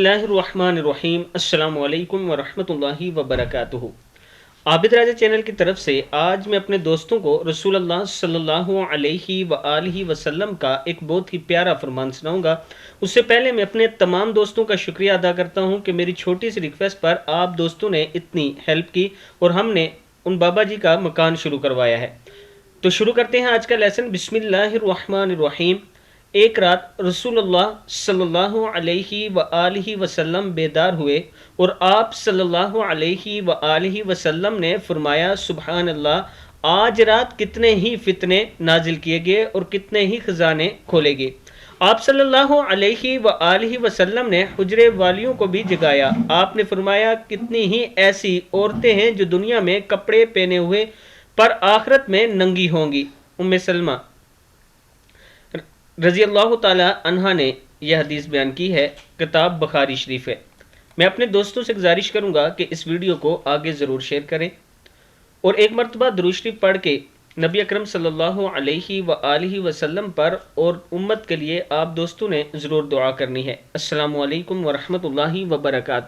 बिस्मिल्लाहिर्रहमानिर्रहीम। अस्सलामु अलैकुम वरहमतुल्लाहि वबरकातुहू। आबिdraja चैनल की तरफ से आज मैं अपने दोस्तों को रसूलुल्लाह सल्लल्लाहु अलैहि वआलिहि वसल्लम का एक बहुत ही प्यारा फरमान सुनाऊंगा। उससे पहले मैं अपने तमाम दोस्तों का शुक्रिया अदा करता हूं कि मेरी छोटी सी रिक्वेस्ट पर आप दोस्तों ने इतनी हेल्प की और हमने उन बाबा जी का मकान शुरू करवाया है। तो शुरू करते हैं आज का लेसन। बिस्मिल्लाहिर्रहमानिर्रहीम। एक रात रसूलुल्लाह सल्लल्लाहु अलैहि वआलिहि वसल्लम बेदार हुए और आप सल्लल्लाहु अलैहि वआलिहि वसल्लम ने फरमाया, सुबहान अल्लाह, आज रात कितने ही फितने नाजिल किए गए और कितने ही खजाने खोले गए। आप सल्लल्लाहु अलैहि वआलिहि वसल्लम ने हुजरे वालियों को भी जगाया। आपने फरमाया, कितनी ही ऐसी औरतें हैं जो दुनिया में कपड़े पहने हुए पर आखिरत में नंगी होंगी। उम्मे सलमा रजी अल्लाह ताला अन्हा ने यह हदीस बयान की है, किताब बुखारी शरीफ है। मैं अपने दोस्तों से गुजारिश करूंगा कि इस वीडियो को आगे ज़रूर शेयर करें और एक मरतबा दुरूद शरीफ पढ़ के नबी अकरम सल्लल्लाहु अलैहि वआलिहि वसल्लम पर और उम्मत के लिए आप दोस्तों ने ज़रूर दुआ करनी है। अस्सलामु अलैकुम वरहमतुल्लाहि वबरकातुहू।